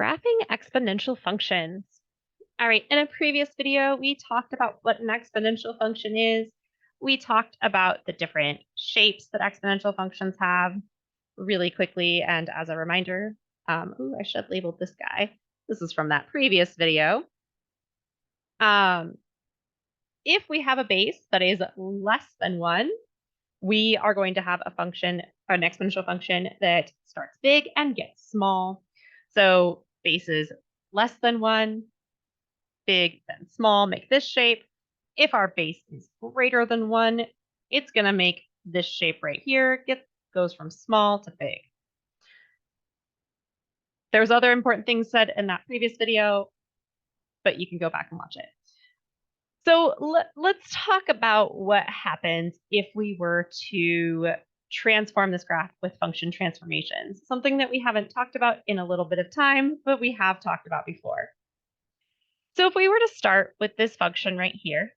Graphing exponential functions. All right, in a previous video, we talked about what an exponential function is. We talked about the different shapes that exponential functions have really quickly. And as a reminder, I should have labeled this guy. This is from that previous video. If we have a base that is less than 1, we are going to have a function, an exponential function that starts big and gets small. So bases less than 1, big, then small, make this shape. If our base is greater than 1, it's going to make this shape right here, goes from small to big. There's other important things said in that previous video, but you can go back and watch it. So let's talk about what happens if we were to transform this graph with function transformations, something that we haven't talked about in a little bit of time, but we have talked about before. So if we were to start with this function right here,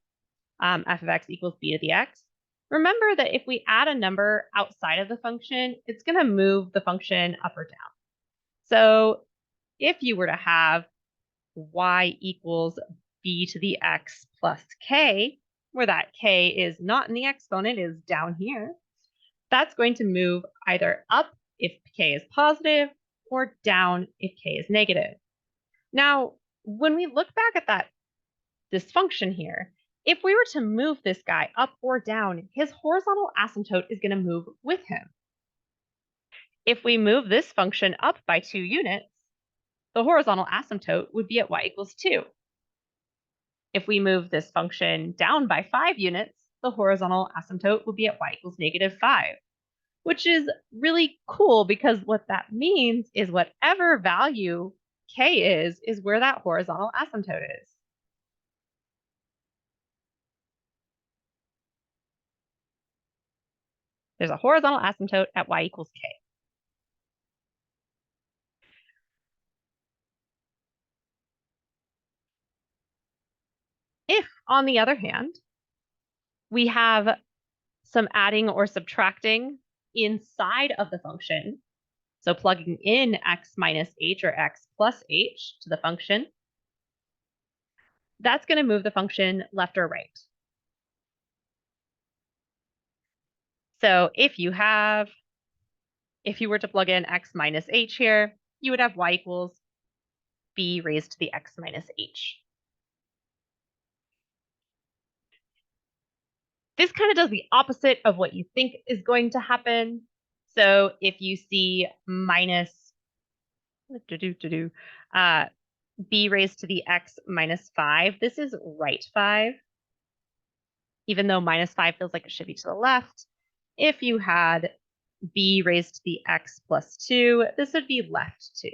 f of x equals b to the x, remember that if we add a number outside of the function, it's going to move the function up or down. So if you were to have y equals b to the x plus k, where that k is not in the exponent, is down here, that's going to move either up if k is positive or down if k is negative. Now, when we look back at this function here, if we were to move this guy up or down, his horizontal asymptote is going to move with him. If we move this function up by 2 units, the horizontal asymptote would be at y equals 2. If we move this function down by 5 units, the horizontal asymptote would be at y equals -5, which is really cool because what that means is whatever value k is where that horizontal asymptote is. There's a horizontal asymptote at y equals k. If, on the other hand, we have some adding or subtracting inside of the function, so plugging in x minus h or x plus h to the function, that's going to move the function left or right. So if you were to plug in x minus h here, you would have y equals b raised to the x minus h. This kind of does the opposite of what you think is going to happen. So if you see minus b raised to the x minus 5, this is right 5, even though minus 5 feels like it should be to the left. If you had b raised to the x plus 2, this would be left 2.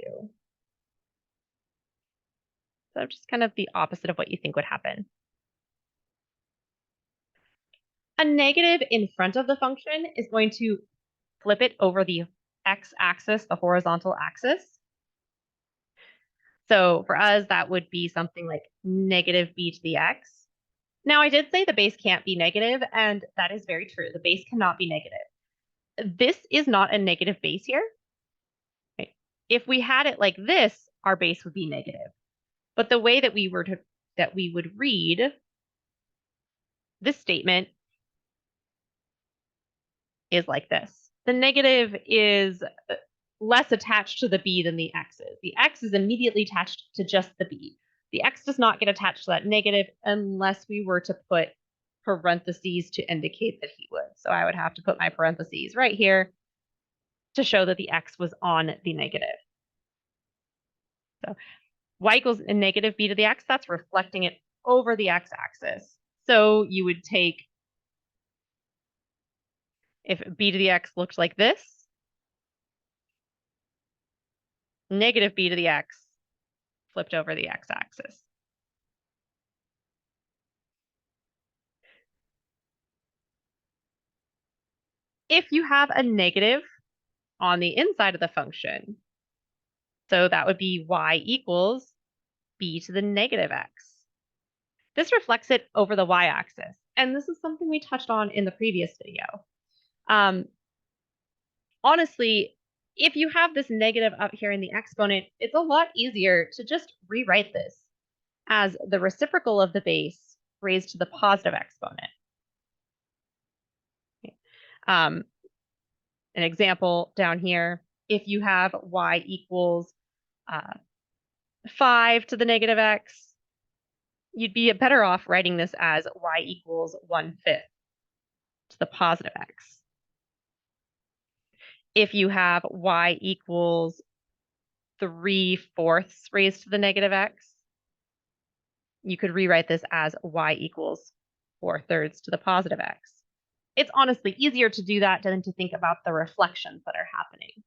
So just kind of the opposite of what you think would happen. A negative in front of the function is going to flip it over the x-axis, the horizontal axis. So for us, that would be something like negative b to the x. Now, I did say the base can't be negative, and that is very true. The base cannot be negative. This is not a negative base here. Right? If we had it like this, our base would be negative. But the way that we would read this statement is like this. The negative is less attached to the b than the x is. The x is immediately attached to just the b. The x does not get attached to that negative unless we were to put parentheses to indicate that he would. So I would have to put my parentheses right here to show that the x was on the negative. So y equals a negative b to the x, that's reflecting it over the x-axis. So you would take, if b to the x looked like this, negative b to the x flipped over the x-axis. If you have a negative on the inside of the function, so that would be y equals b to the negative x. This reflects it over the y-axis, and this is something we touched on in the previous video. Honestly, If you have this negative up here in the exponent, it's a lot easier to just rewrite this as the reciprocal of the base raised to the positive exponent. Um, an example down here, if you have y equals 5 to the negative x, you'd be better off writing this as y equals 1/5 to the positive x. If you have y equals 3/4 raised to the negative x, you could rewrite this as y equals 4/3 to the positive x. It's honestly easier to do that than to think about the reflections that are happening.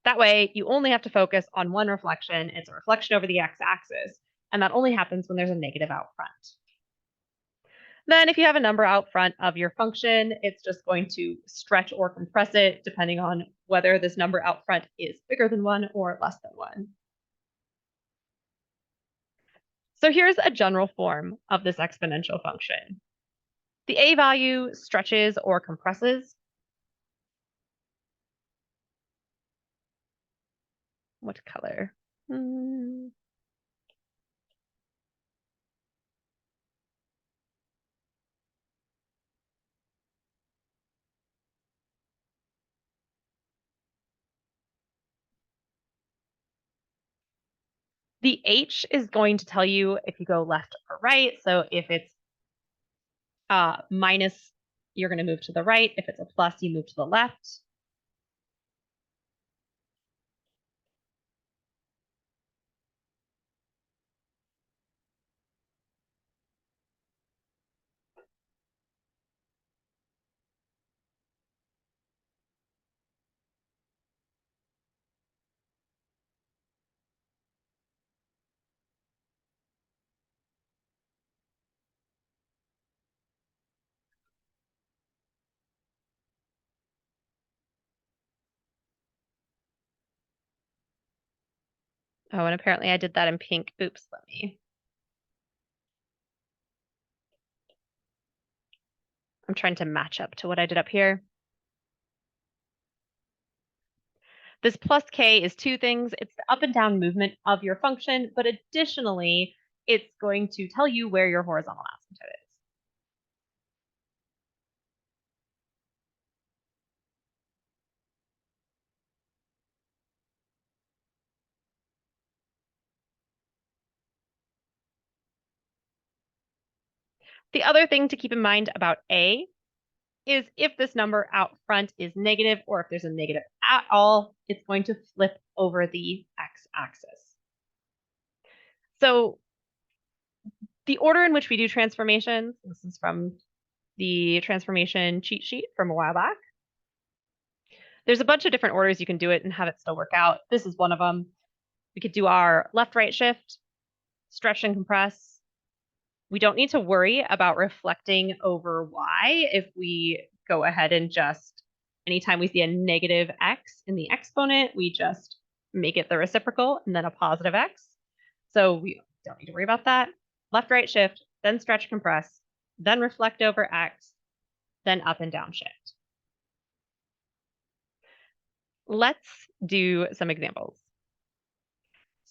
That way, you only have to focus on one reflection. It's a reflection over the x-axis, and that only happens when there's a negative out front. Then if you have a number out front of your function, it's just going to stretch or compress it depending on whether this number out front is bigger than 1 or less than 1. So here's a general form of this exponential function. The a value stretches or compresses. What color? The h is going to tell you if you go left or right. So if it's minus, you're going to move to the right. If it's a plus, you move to the left. Oh, and apparently I did that in pink. Oops, let me. I'm trying to match up to what I did up here. This plus k is two things. It's the up and down movement of your function, but additionally, it's going to tell you where your horizontal asymptote is. The other thing to keep in mind about a is if this number out front is negative, or if there's a negative at all, it's going to flip over the x-axis. So the order in which we do transformations, this is from the transformation cheat sheet from a while back. There's a bunch of different orders you can do it and have it still work out. This is one of them. We could do our left-right shift, stretch and compress. We don't need to worry about reflecting over y if we go ahead and just, anytime we see a negative x in the exponent, we just make it the reciprocal and then a positive x. So we don't need to worry about that. Left-right shift, then stretch compress, then reflect over x, then up and down shift. Let's do some examples.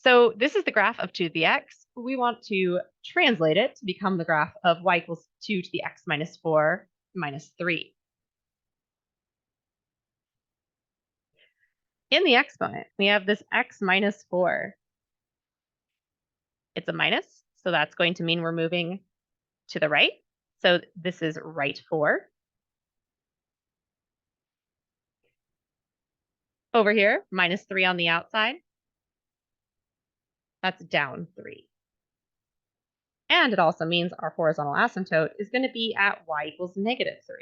So this is the graph of 2 to the x. We want to translate it to become the graph of y equals 2 to the x minus 4 minus 3. In the exponent, we have this x minus 4. It's a minus, so that's going to mean we're moving to the right. So this is right 4. Over here, minus 3 on the outside. That's down 3. And it also means our horizontal asymptote is going to be at y equals negative 3.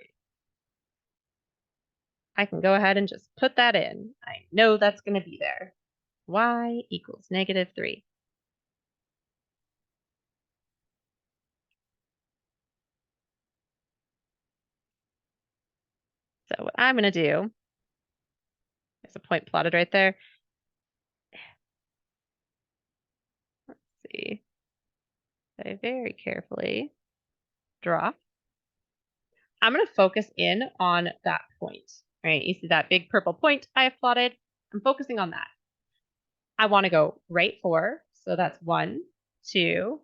I can go ahead and just put that in. I know that's going to be there. Y equals negative 3. So what I'm going to do, there's a point plotted right there. Let's see. I very carefully draw. I'm going to focus in on that point right? You see that big purple point I have plotted? I'm focusing on that. I want to go right 4. So that's 1, 2,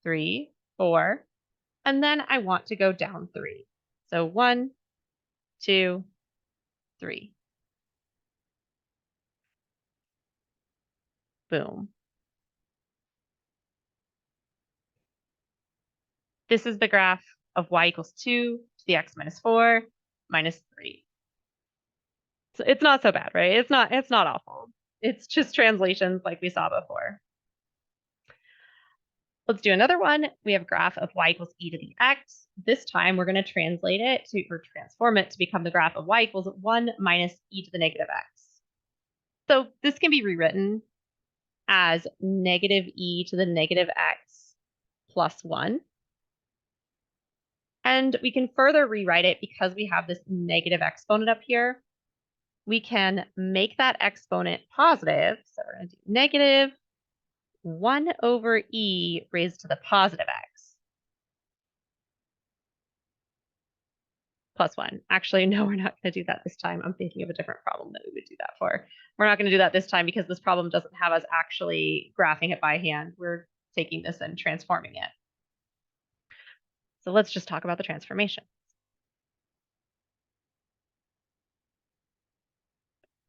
3, 4. And then I want to go down 3. So 1, 2, 3. Boom. This is the graph of y equals 2 to the x minus 4 minus 3. So it's not so bad, right? It's not awful. It's just translations like we saw before. Let's do another one. We have a graph of y equals e to the x. This time we're going to translate it to, or transform it to become the graph of y equals 1 minus e to the negative x. So this can be rewritten as negative e to the negative x plus 1. And we can further rewrite it because we have this negative exponent up here. We can make that exponent positive. So we're going to do negative 1 over e raised to the positive x plus 1. Actually, no, we're not going to do that this time. I'm thinking of a different problem that we would do that for. We're not going to do that this time because this problem doesn't have us actually graphing it by hand. We're taking this and transforming it. So let's just talk about the transformation.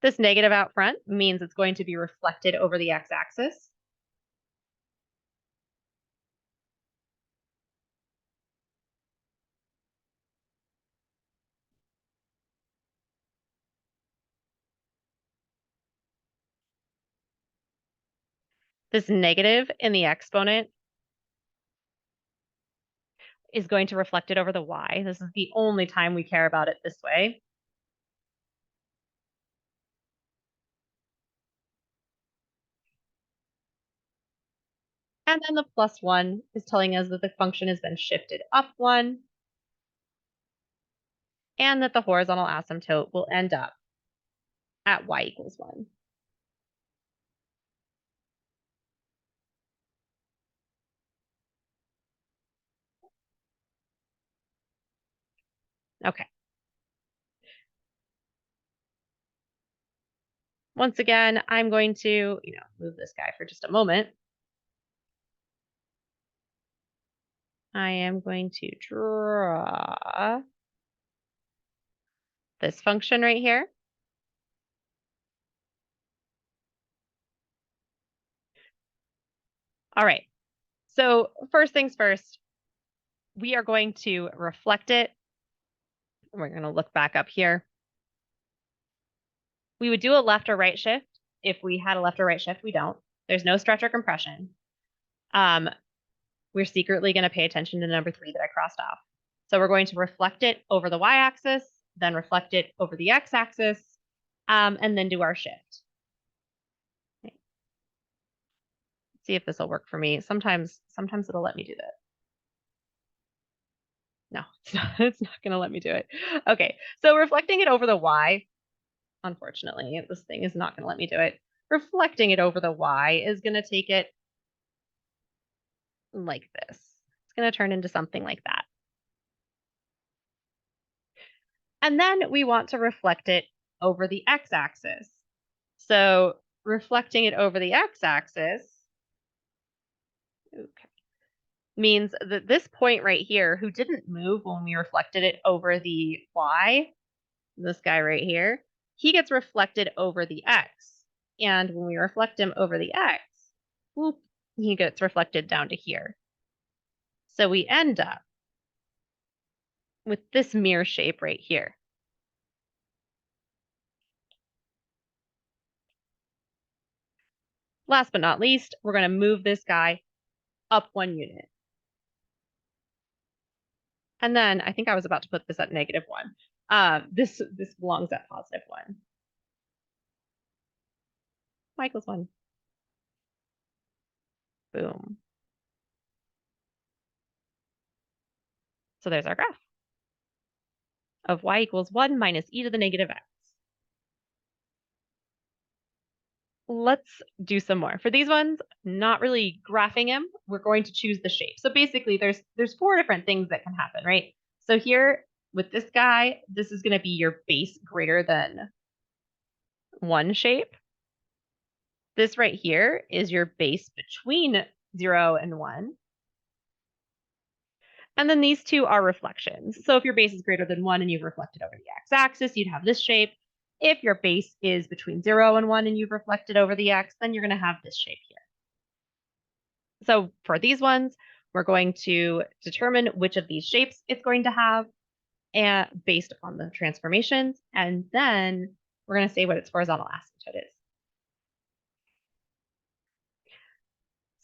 This negative out front means it's going to be reflected over the x-axis. This negative in the exponent is going to reflect it over the y. This is the only time we care about it this way. And then the plus 1 is telling us that the function has been shifted up 1 and that the horizontal asymptote will end up at y equals 1. Okay. Once again, I'm going to, move this guy for just a moment. I am going to draw this function right here. All right. So first things first, we are going to reflect it. We're going to look back up here. We would do a left or right shift. If we had a left or right shift, we don't. There's no stretch or compression. We're secretly going to pay attention to number 3 that I crossed off. So we're going to reflect it over the y-axis, then reflect it over the x-axis, and then do our shift. Okay. See if this will work for me. Sometimes it'll let me do that. No, it's not going to let me do it. Okay, so reflecting it over the y, unfortunately, this thing is not going to let me do it. Reflecting it over the y is going to take it like this. It's going to turn into something like that. And then we want to reflect it over the x-axis. So reflecting it over the x-axis means that this point right here, who didn't move when we reflected it over the y, this guy right here, he gets reflected over the x. And when we reflect him over the x, whoop, he gets reflected down to here. So we end up with this mirror shape right here. Last but not least, we're going to move this guy up 1 unit. And then I think I was about to put this at -1. This belongs at +1. Y equals 1. Boom. So there's our graph of y equals 1 minus e to the negative x. Let's do some more. For these ones, not really graphing them, we're going to choose the shape. So basically there's 4 different things that can happen, right? So here with this guy, this is going to be your base greater than 1 shape. This right here is your base between 0 and 1. And then these two are reflections. So if your base is greater than 1 and you've reflected over the x-axis, you'd have this shape. If your base is between 0 and 1 and you've reflected over the x, then you're going to have this shape here. So for these ones, we're going to determine which of these shapes it's going to have and based upon the transformations, and then we're going to say what its horizontal asymptote is.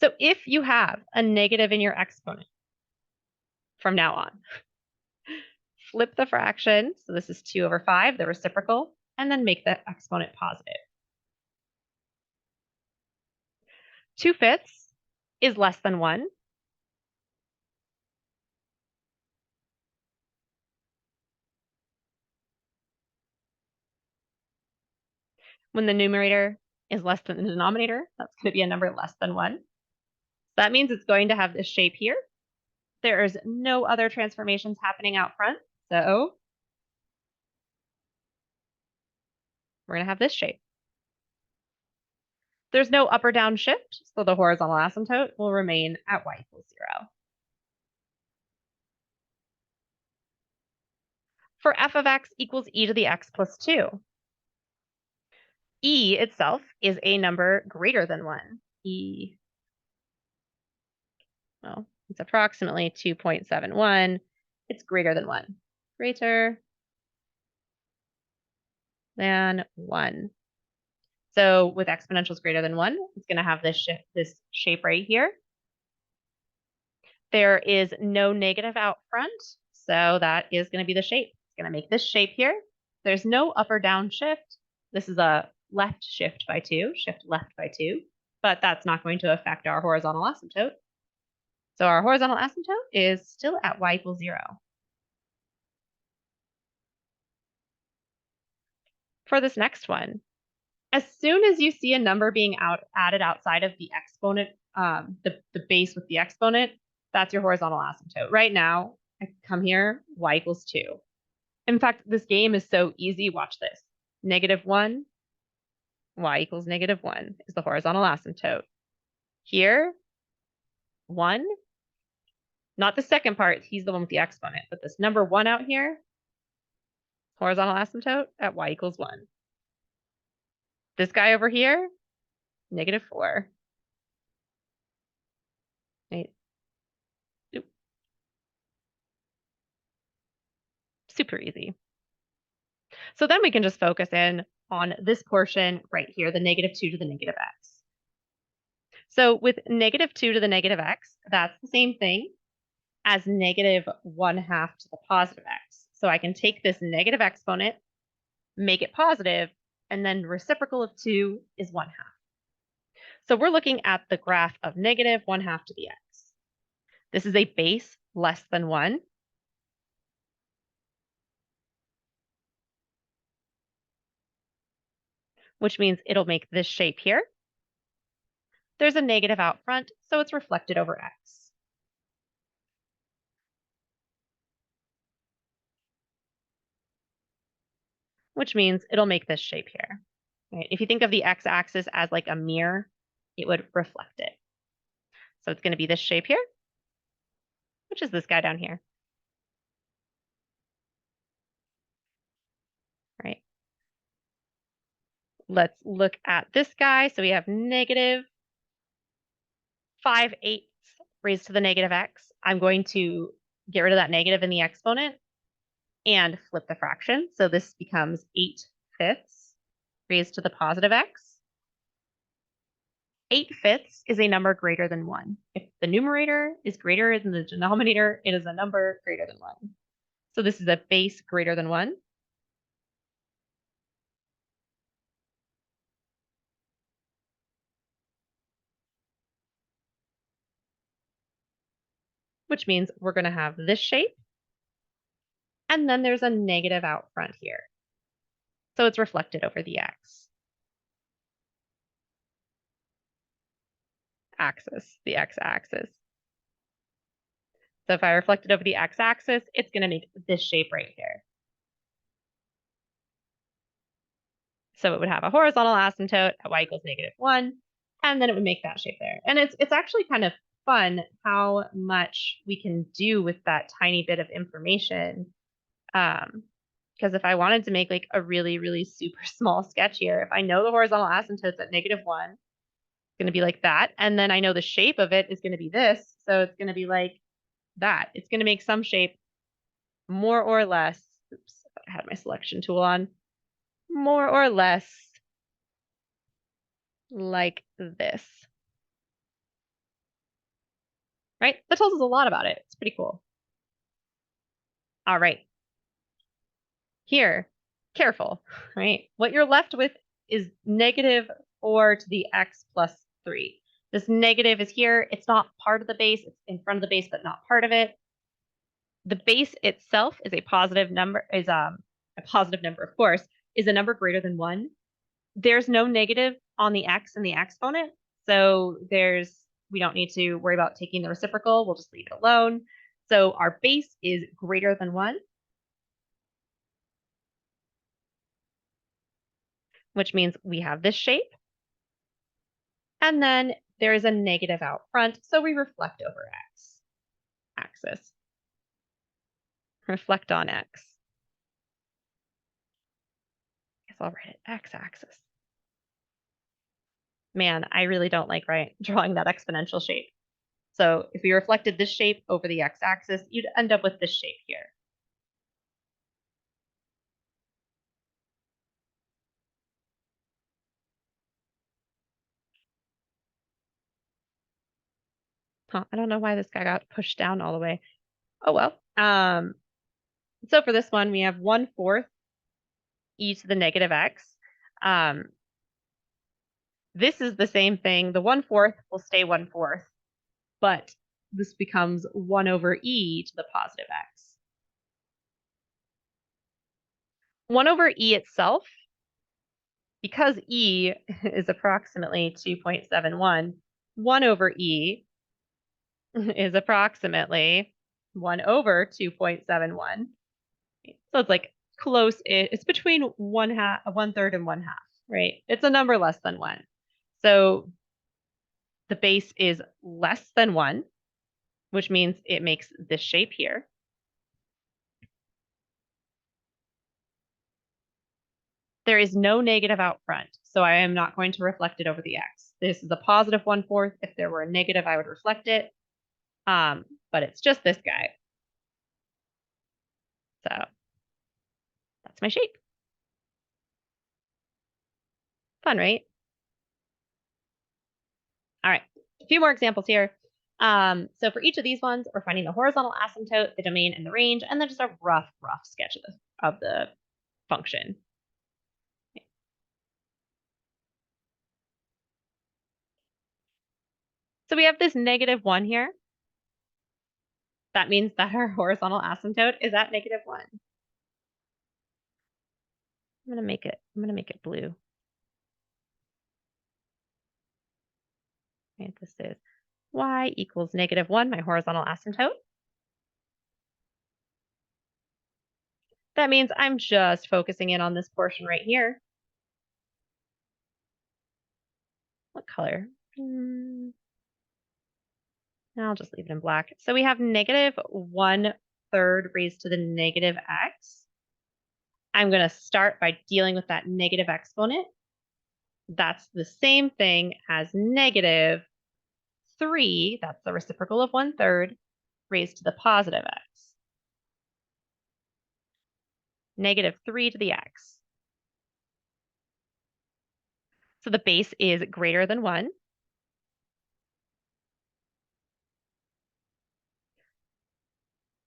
So if you have a negative in your exponent from now on, flip the fraction, so this is 2 over 5, the reciprocal, and then make the exponent positive. 2/5 is less than 1. When the numerator is less than the denominator, that's going to be a number less than 1. So that means it's going to have this shape here. There's no other transformations happening out front, so we're going to have this shape. There's no up or down shift, so the horizontal asymptote will remain at y equals 0. For f of x equals e to the x plus 2, e itself is a number greater than 1. E, well, it's approximately 2.71. It's greater than 1. Greater than 1. So with exponentials greater than 1, it's going to have this shape right here. There is no negative out front, so that is going to be the shape. It's going to make this shape here. There's no up or down shift. This is a left shift by 2, shift left by 2, but that's not going to affect our horizontal asymptote. So our horizontal asymptote is still at y equals 0. For this next one, as soon as you see a number being added outside of the exponent, the base with the exponent, that's your horizontal asymptote. Right now, I come here, y equals 2. In fact, this game is so easy. Watch this. -1, y equals -1 is the horizontal asymptote. Here, 1, not the second part, he's the one with the exponent, but this number 1 out here, horizontal asymptote at y equals 1. This guy over here, -4. Right? Super easy. So then we can just focus in on this portion right here, the -2 to the -x. So with -2 to the -x, that's the same thing as -1/2 to the positive x. So I can take this negative exponent, make it positive, and then reciprocal of 2 is 1/2. So we're looking at the graph of -1/2 to the x. This is a base less than 1. Which means it'll make this shape here. There's a negative out front, so it's reflected over x. Which means it'll make this shape here. Right? If you think of the x-axis as like a mirror, it would reflect it. So it's going to be this shape here, which is this guy down here. Right? Let's look at this guy. So we have -5/8 raised to the -x. I'm going to get rid of that negative in the exponent and flip the fraction. So this becomes 8/5 raised to the positive x. 8/5 is a number greater than 1. If the numerator is greater than the denominator, it is a number greater than 1. So this is a base greater than 1. Which means we're going to have this shape. And then there's a negative out front here. So it's reflected over the axis, the x-axis. So if I reflect it over the x-axis, it's going to make this shape right here. So it would have a horizontal asymptote at y equals -1, and then it would make that shape there. And it's actually kind of fun how much we can do with that tiny bit of information. Because if I wanted to make like a really, really super small sketch here, if I know the horizontal asymptote's at -1, it's going to be like that. And then I know the shape of it is going to be this. So it's going to be like that. It's going to make some shape more or less. Oops, I had my selection tool on. More or less like this. Right? That tells us a lot about it. It's pretty cool. All right. Here, careful, right? What you're left with is -4 to the x plus 3. This negative is here. It's not part of the base. It's in front of the base, but not part of it. The base itself is a positive number, of course, is a number greater than 1. There's no negative on the x and the exponent, so we don't need to worry about taking the reciprocal. We'll just leave it alone. So our base is greater than 1, which means we have this shape. And then there is a negative out front, so we reflect over x axis. Reflect on x. I guess I'll write it x-axis. Man, I really don't like drawing that exponential shape. So if we reflected this shape over the x-axis, you'd end up with this shape here. Huh, I don't know why this guy got pushed down all the way. Oh well. So for this one, we have 1/4 e to the -x. This is the same thing. The 1/4 will stay 1/4, but this becomes 1/e to the positive x. 1/e itself, because e is approximately 2.71, 1/e is approximately 1/2.71. So it's like close. It's between 1/3 and 1/2, right? It's a number less than 1. So the base is less than 1, which means it makes this shape here. There is no negative out front, so I am not going to reflect it over the x. This is a positive 1/4. If there were a negative, I would reflect it. But it's just this guy. So that's my shape. Fun, right? All right, a few more examples here. So for each of these ones, we're finding the horizontal asymptote, the domain, and the range, and then just a rough sketch of the function. So we have this -1 here. That means that our horizontal asymptote is at -1. I'm gonna make it blue. And this is y equals -1, my horizontal asymptote. That means I'm just focusing in on this portion right here. What color? I'll just leave it in black. So we have -1/3 raised to the -x. I'm going to start by dealing with that negative exponent. That's the same thing as -3. That's the reciprocal of 1/3 raised to the positive x. -3 to the x. So the base is greater than 1.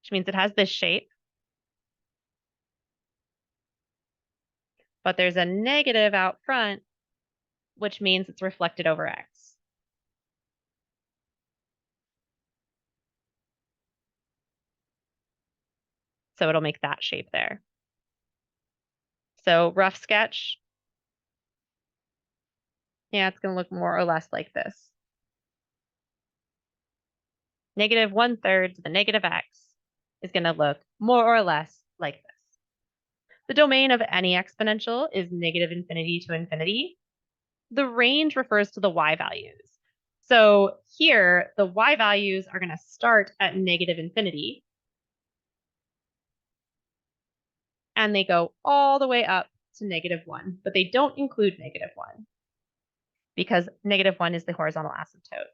Which means it has this shape. But there's a negative out front, which means it's reflected over x. So it'll make that shape there. So rough sketch. Yeah, it's going to look more or less like this. Negative 1/3 to the negative x is going to look more or less like this. The domain of any exponential is negative infinity to infinity. The range refers to the y values. So here, the y values are going to start at negative infinity, and they go all the way up to -1, but they don't include -1 because -1 is the horizontal asymptote.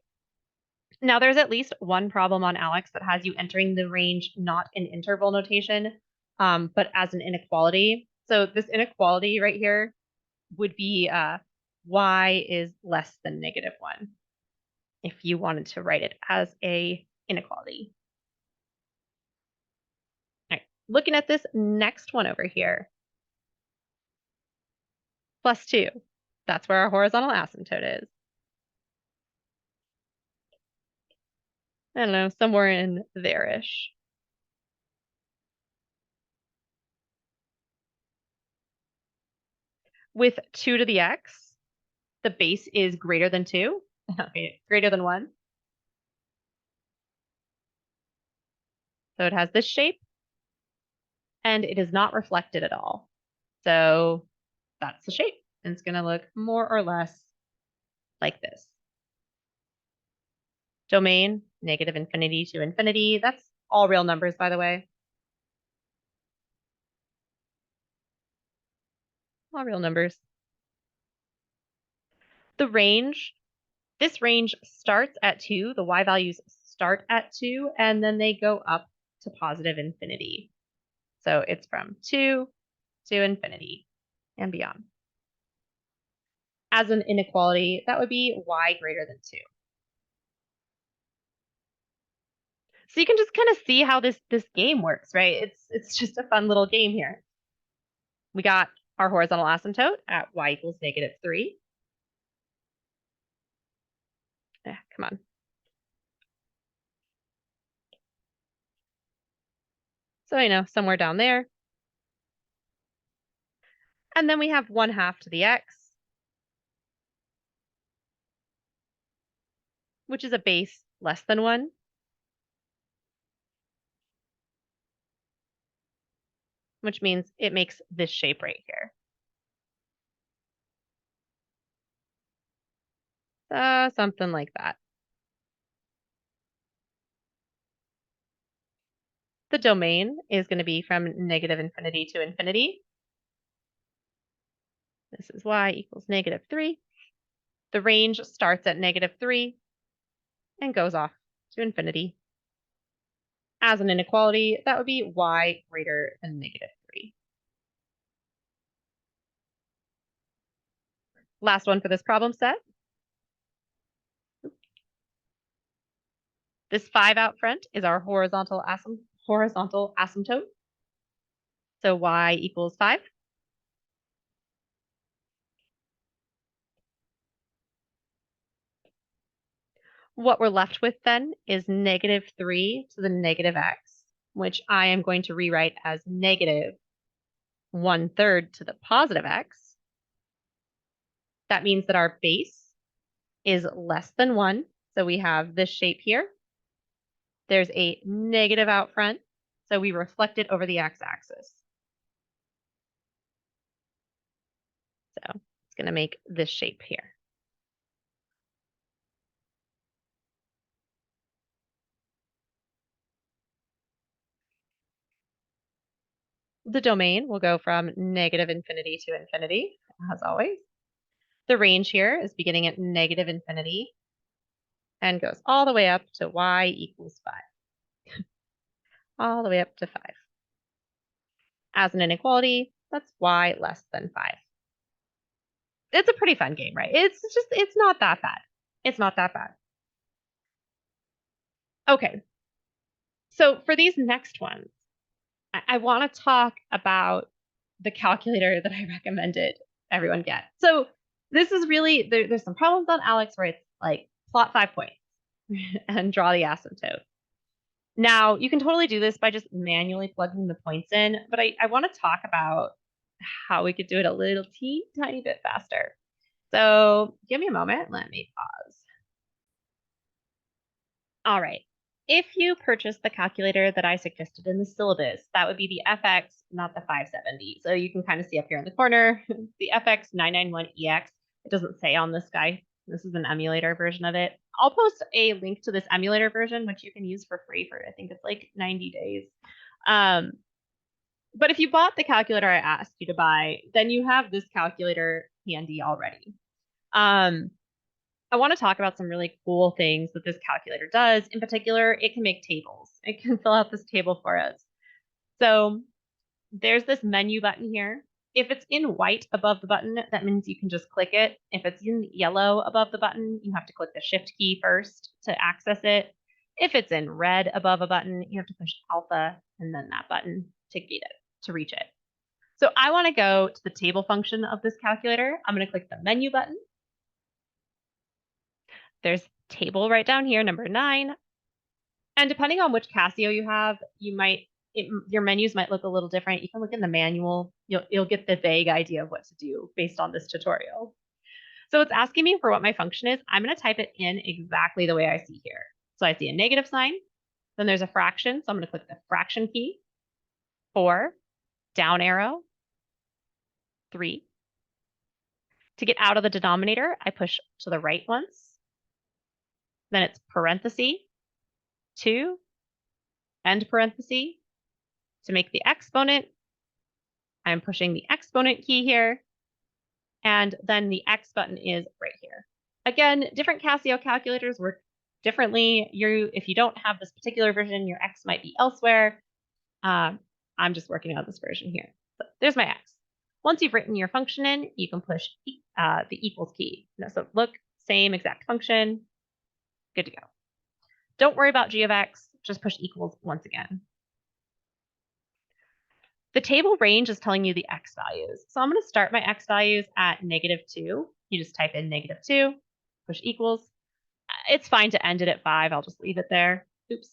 Now, there's at least one problem on Alex that has you entering the range not in interval notation, but as an inequality. So this inequality right here would be y is less than -1 if you wanted to write it as a inequality. All right, looking at this next one over here, +2. That's where our horizontal asymptote is. I don't know, somewhere in there-ish. With 2 to the x, the base is greater than 2, okay, greater than 1. So it has this shape, and it is not reflected at all. So that's the shape. And it's going to look more or less like this. Domain, negative infinity to infinity. That's all real numbers, by the way. All real numbers. The range, this range starts at 2. The y values start at 2, and then they go up to positive infinity. So it's from 2 to infinity and beyond. As an inequality, that would be y greater than 2. So you can just kind of see how this game works, right? It's just a fun little game here. We got our horizontal asymptote at y equals -3. Come on. So, somewhere down there. And then we have 1/2 to the x, which is a base less than 1. Which means it makes this shape right here. Something like that. The domain is going to be from negative infinity to infinity. This is y equals -3. The range starts at -3 and goes off to infinity. As an inequality, that would be y greater than -3. Last one for this problem set. This 5 out front is our horizontal asymptote. So y equals 5. What we're left with then is -3 to the negative x, which I am going to rewrite as -1/3 to the positive x. That means that our base is less than 1. So we have this shape here. There's a negative out front, so we reflect it over the x-axis. So it's going to make this shape here. The domain will go from negative infinity to infinity, as always. The range here is beginning at negative infinity and goes all the way up to y equals 5. All the way up to 5. As an inequality, that's y less than 5. It's a pretty fun game, right? It's not that bad. It's not that bad. Okay. So for these next ones, I want to talk about the calculator that I recommended everyone get. So this is really, there's some problems on Alex where it's like plot 5 points and draw the asymptote. Now, you can totally do this by just manually plugging the points in, but I want to talk about how we could do it a little tiny bit faster. So give me a moment. Let me pause. All right. if you purchase the calculator that I suggested in the syllabus, that would be the FX, not the 570. So you can kind of see up here in the corner, the FX 991EX. It doesn't say on this guy. This is an emulator version of it. I'll post a link to this emulator version, which you can use for free for, I think it's like 90 days. But if you bought the calculator I asked you to buy, then you have this calculator handy already. I want to talk about some really cool things that this calculator does. In particular, it can make tables. It can fill out this table for us. So there's this menu button here. If it's in white above the button, that means you can just click it. If it's in yellow above the button, you have to click the Shift key first to access it. If it's in red above a button, you have to push Alpha and then that button to get it, to reach it. So I want to go to the table function of this calculator. I'm going to click the menu button. There's table right down here, number 9. And depending on which Casio you have, your menus might look a little different. You can look in the manual. You'll get the vague idea of what to do based on this tutorial. So it's asking me for what my function is. I'm going to type it in exactly the way I see here. So I see a negative sign. Then there's a fraction. So I'm going to click the fraction key. 4, down arrow, 3. To get out of the denominator, I push to the right once. Then it's parenthesis, 2, end parenthesis. To make the exponent, I'm pushing the exponent key here. And then the X button is right here. Again, different Casio calculators work differently. If you don't have this particular version, your X might be elsewhere. I'm just working on this version here. So there's my X. Once you've written your function in, you can push the equals key. So look, same exact function. Good to go. Don't worry about g of x, just push equals once again. The table range is telling you the x values. So I'm going to start my x values at -2. You just type in -2, push equals. It's fine to end it at 5. I'll just leave it there. Oops.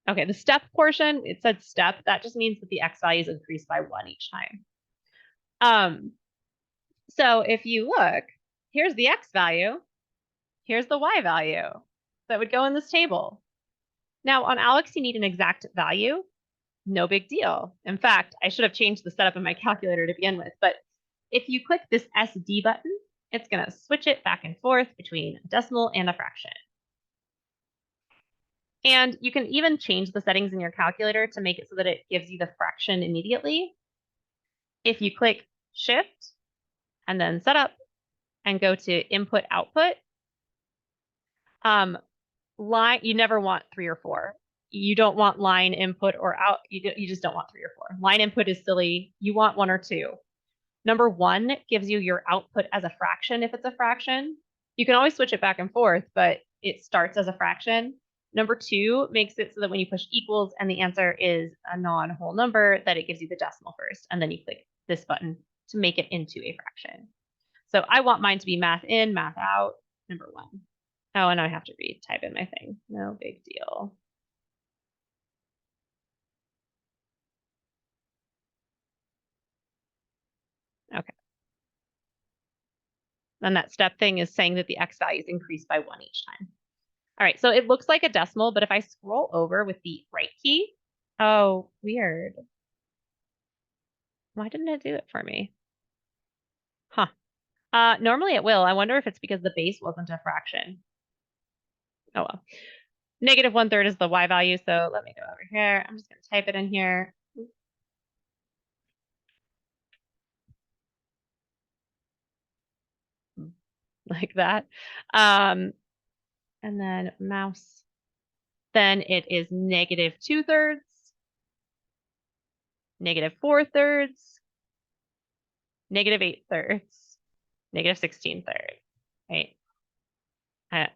Okay, the step portion, it said step. That just means that the x values increase by 1 each time. So if you look, here's the x value. Here's the y value that would go in this table. Now on ALEKS, you need an exact value. No big deal. In fact, I should have changed the setup in my calculator to begin with, but if you click this SD button, it's going to switch it back and forth between a decimal and a fraction. And you can even change the settings in your calculator to make it so that it gives you the fraction immediately. If you click Shift and then Setup and go to Input Output, you never want 3 or 4. You don't want line input or out. You just don't want 3 or 4. Line input is silly. You want 1 or 2. Number 1 gives you your output as a fraction if it's a fraction. You can always switch it back and forth, but it starts as a fraction. Number 2 makes it so that when you push equals and the answer is a non-whole number, that it gives you the decimal first, and then you click this button to make it into a fraction. So I want mine to be math in, math out, number 1. Oh, and I have to type in my thing. No big deal. Okay. Then that step thing is saying that the x values increase by 1 each time. All right, so it looks like a decimal, but if I scroll over with the right key, oh, weird. Why didn't it do it for me? Huh. Normally it will. I wonder if it's because the base wasn't a fraction. Oh well. -1/3 is the y value, so let me go over here. I'm just going to type it in here. Like that. And then mouse. Then it is -2/3, -4/3, -8/3, -16/3, right?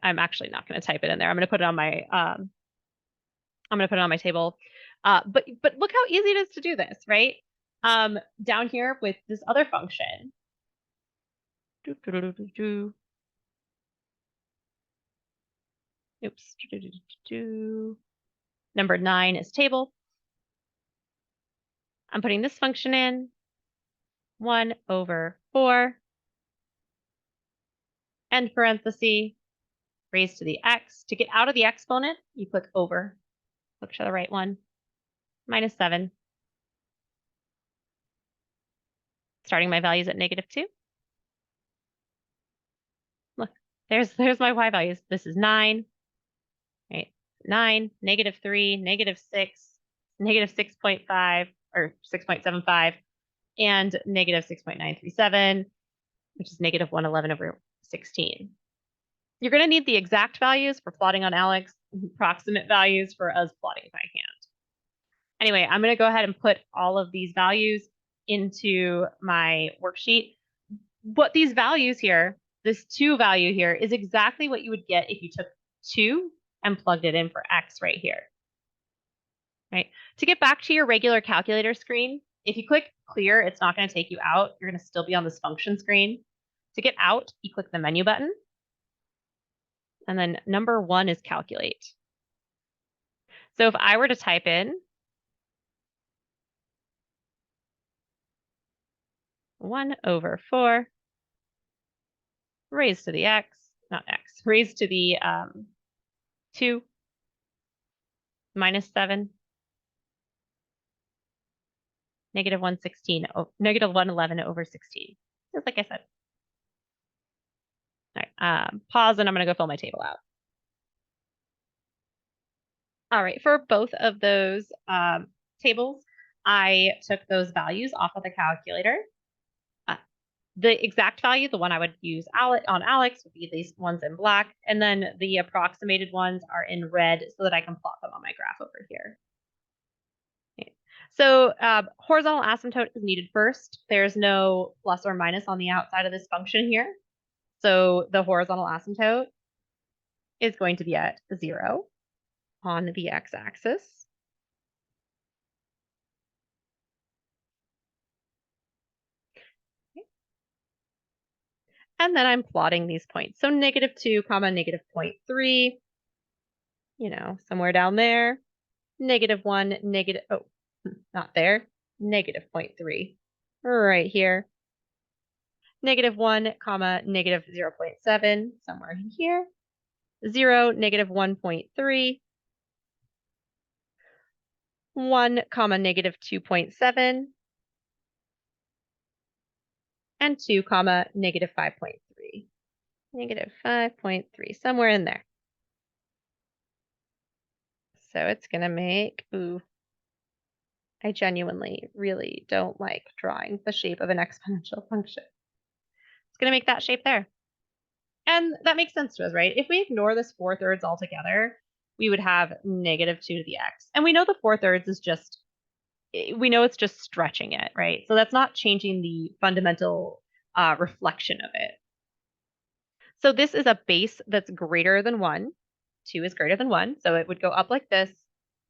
I'm actually not going to type it in there. I'm going to put it on my table. But look how easy it is to do this, right? Down here with this other function. Oops. Number 9 is table. I'm putting this function in. 1/4, end parenthesis, raised to the x. To get out of the exponent, you click over. Click to the right one. Minus 7. Starting my values at -2. Look, there's my y values. This is 9, right? 9, -3, -6, -6.5 or 6.75, and -6.937, which is -111 over 16. You're going to need the exact values for plotting on Alex, approximate values for us plotting by hand. Anyway, I'm going to go ahead and put all of these values into my worksheet. What these values here, this 2 value here, is exactly what you would get if you took 2 and plugged it in for x right here. Right? To get back to your regular calculator screen, if you click clear, it's not going to take you out. You're going to still be on this function screen. To get out, you click the menu button. And then number 1 is calculate. So if I were to type in 1/4 raised to the x, not x, raised to the 2 minus 7, -116, -111 over 16, just like I said. All right, pause, and I'm going to go fill my table out. All right, for both of those tables, I took those values off of the calculator. The exact value, the one I would use on Alex, would be these ones in black, and then the approximated ones are in red so that I can plot them on my graph over here. Okay. So horizontal asymptote is needed first. There's no plus or minus on the outside of this function here. So the horizontal asymptote is going to be at 0 on the x-axis. And then I'm plotting these points. So -2, -0.3, somewhere down there. -1, oh, not there, -0.3, right here. -1, -0.7, somewhere here. 0, -1.3. 1, -2.7. And 2, -5.3. -5.3, somewhere in there. So it's going to make, I genuinely really don't like drawing the shape of an exponential function. It's going to make that shape there. And that makes sense to us, right? If we ignore this 4/3 altogether, we would have -2 to the x. And we know the 4/3 is just, we know it's just stretching it, right? So that's not changing the fundamental reflection of it. So this is a base that's greater than 1. 2 is greater than 1, so it would go up like this.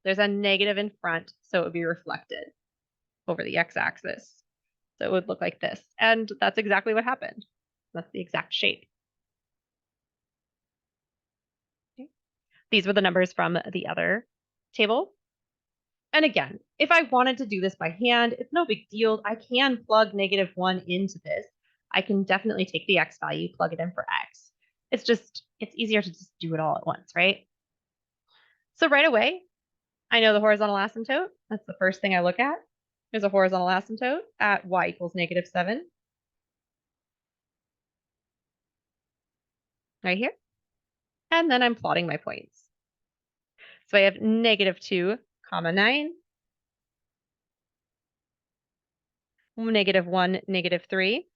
There's a negative in front, so it would be reflected over the x-axis. So it would look like this. And that's exactly what happened. That's the exact shape. Okay. These were the numbers from the other table. And again, if I wanted to do this by hand, it's no big deal. I can plug -1 into this. I can definitely take the x value, plug it in for x. It's easier to just do it all at once, right? So right away, I know the horizontal asymptote. That's the first thing I look at. There's a horizontal asymptote at y equals -7. Right here. And then I'm plotting my points. So I have -2, -9, -1, -3,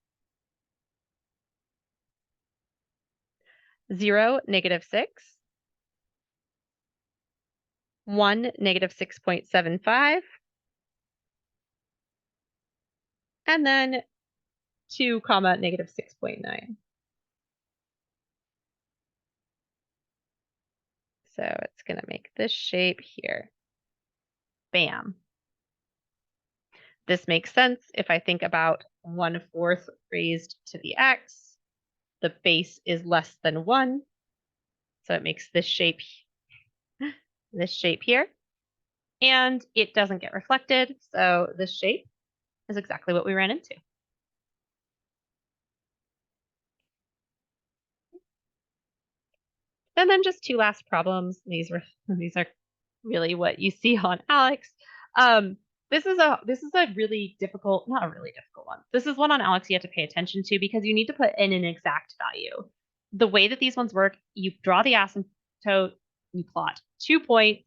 0, -6, 1, -6.75, and then 2, -6.9. So it's going to make this shape here. Bam. This makes sense if I think about 1/4 raised to the x. The base is less than 1. So it makes this shape here. And it doesn't get reflected. So this shape is exactly what we ran into. And then just two last problems. These are really what you see on Alex. This is a really difficult, not a really difficult one. This is one on Alex you have to pay attention to because you need to put in an exact value. The way that these ones work, you draw the asymptote, you plot 2 points,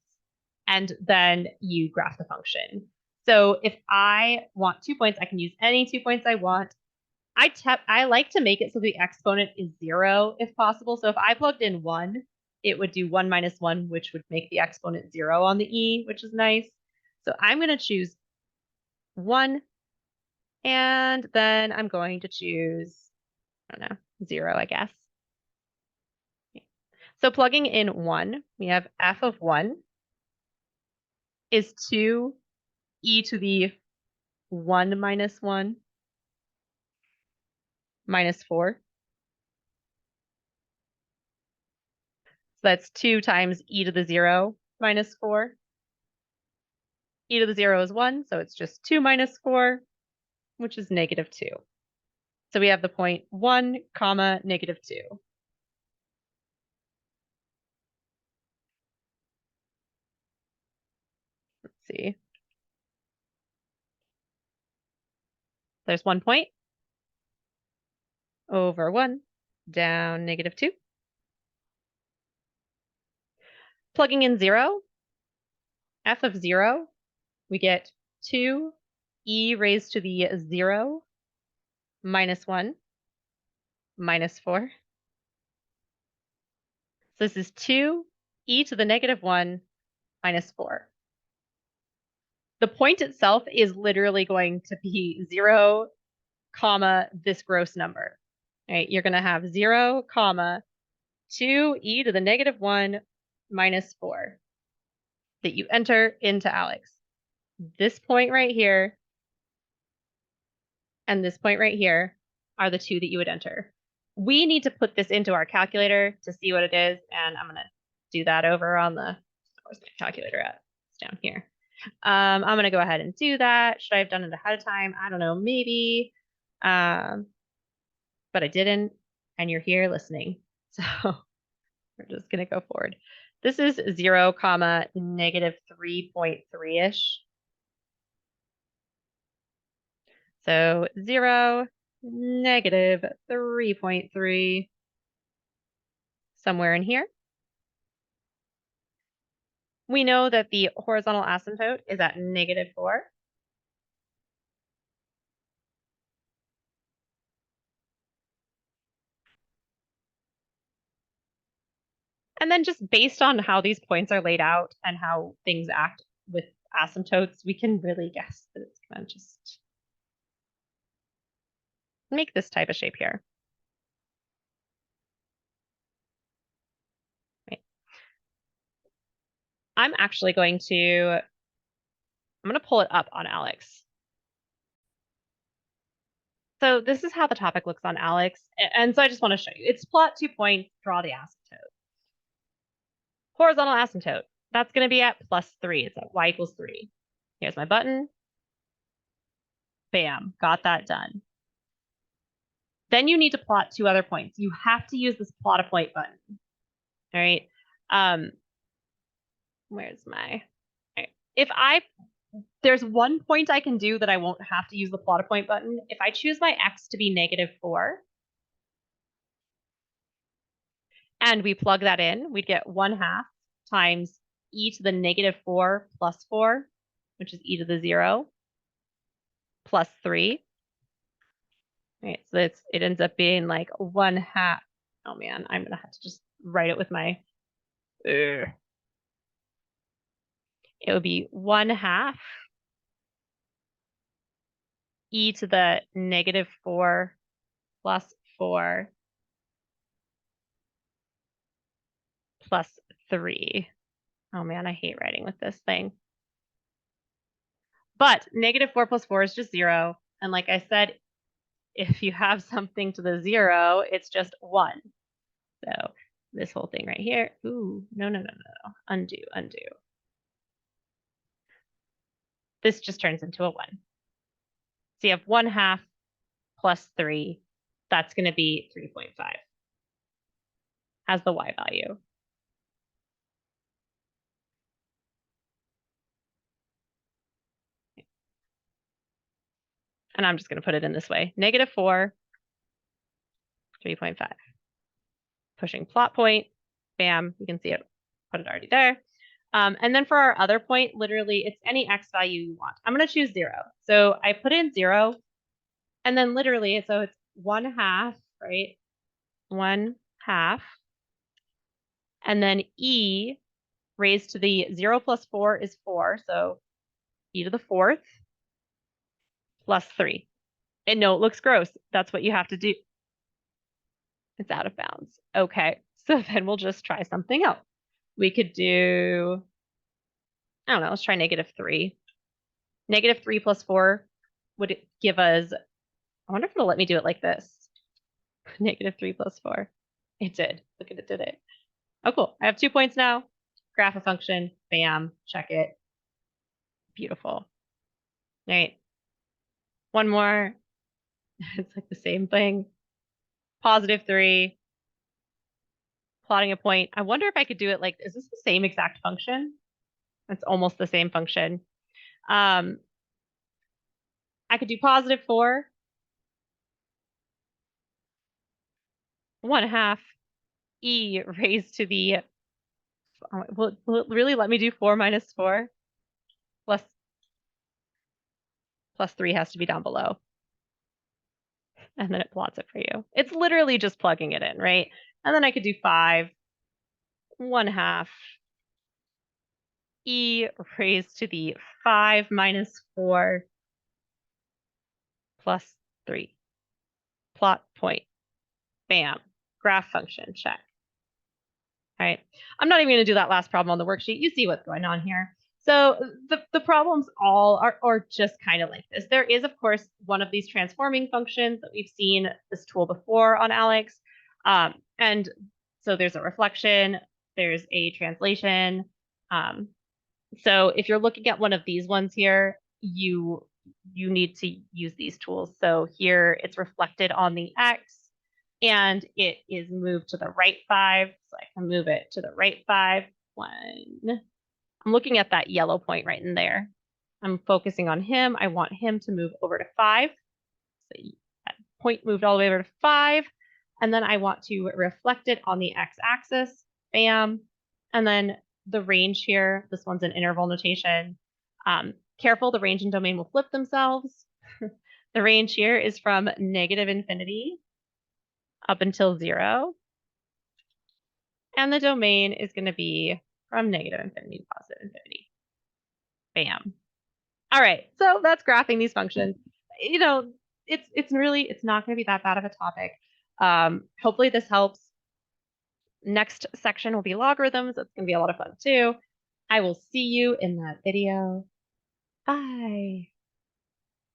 and then you graph the function. So if I want 2 points, I can use any 2 points I want. I like to make it so the exponent is 0 if possible. So if I plugged in 1, it would do 1 minus 1, which would make the exponent 0 on the e, which is nice. So I'm going to choose 1, and then I'm going to choose, I don't know, 0, I guess. So plugging in 1, we have f of 1 is 2 e to the 1 minus 1 minus 4. So that's 2 times e to the 0 minus 4. E to the 0 is 1, so it's just 2 minus 4, which is negative 2. So we have the point 1, comma, negative 2. Let's see. There's 1 point over 1, down negative 2. Plugging in 0, f of 0, we get 2 e raised to the 0 minus 1 minus 4. So this is 2 e to the negative 1 minus 4. The point itself is literally going to be 0, comma, this gross number. Right? You're going to have 0, comma, 2 e to the negative 1 minus 4 that you enter into Alex. This point right here and this point right here are the two that you would enter. We need to put this into our calculator to see what it is, and I'm going to do that over on the, where's my calculator at? It's down here. I'm going to go ahead and do that. Should I have done it ahead of time? I don't know, maybe. But I didn't, and you're here listening. So we're just going to go forward. This is 0, comma, negative 3.3-ish. So 0, negative 3.3, somewhere in here. We know that the horizontal asymptote is at negative 4. And then just based on how these points are laid out and how things act with asymptotes, we can really guess that it's going to just make this type of shape here. Right. I'm going to pull it up on Alex. So this is how the topic looks on Alex. And so I just want to show you. It's plot 2 points, draw the asymptote. Horizontal asymptote, that's going to be at +3. It's at y equals 3. Here's my button. Bam, got that done. Then you need to plot 2 other points. You have to use this plot a point button. All right. Where's my, all right. There's 1 point I can do that I won't have to use the plot a point button. If I choose my x to be negative 4, and we plug that in, we'd get 1/2 times e to the negative 4 plus 4, which is e to the 0, plus 3. Right, so it ends up being like 1/2. Oh man, I'm gonna have to just write it with my. It would be 1/2 e to the negative 4 plus 4 plus 3. Oh man, I hate writing with this thing. But negative 4 plus 4 is just 0. And like I said, if you have something to the 0, it's just 1. So this whole thing right here. Ooh, no. Undo. This just turns into a 1. So you have 1/2 plus 3. That's going to be 3.5 as the y value. And I'm just going to put it in this way. -4, 3.5. Pushing plot point. Bam, you can see it, put it already there. And then for our other point, literally it's any x value you want. I'm going to choose 0. So I put in 0, and then literally, so it's 1/2, right? 1/2. And then e raised to the 0 plus 4 is 4. So e to the 4th plus 3. And no, it looks gross. That's what you have to do. It's out of bounds. Okay, so then we'll just try something else. We could do, I don't know, let's try -3. -3 plus 4 would give us, I wonder if it'll let me do it like this. -3 plus 4. It did. Look at it, did it. Oh, cool. I have 2 points now. Graph a function. Bam. Check it. Beautiful. All right. One more. It's like the same thing. +3. Plotting a point. I wonder if I could do it like, is this the same exact function? It's almost the same function. I could do +4, 1/2 e raised to the, will it really let me do 4 minus 4? Plus 3 has to be down below. And then it plots it for you. It's literally just plugging it in, right? And then I could do 5, 1/2 e raised to the 5 minus 4 plus 3. Plot point. Bam. Graph function. Check. All right. I'm not even going to do that last problem on the worksheet. You see what's going on here. So the problems all are just kind of like this. There is, of course, one of these transforming functions that we've seen this tool before on Alex. And so there's a reflection, there's a translation. So if you're looking at one of these ones here, you need to use these tools. So here it's reflected on the x, and it is moved to the right 5. So I can move it to the right 5. 1. I'm looking at that yellow point right in there. I'm focusing on him. I want him to move over to 5. So that point moved all the way over to 5. And then I want to reflect it on the x-axis. Bam. And then the range here, this one's an interval notation. Careful, the range and domain will flip themselves. The range here is from -infinity up until 0. And the domain is going to be from -infinity to +infinity. Bam. All right, so that's graphing these functions. You know, it's not going to be that bad of a topic. Hopefully this helps. Next section will be logarithms. That's going to be a lot of fun too. I will see you in that video. Bye.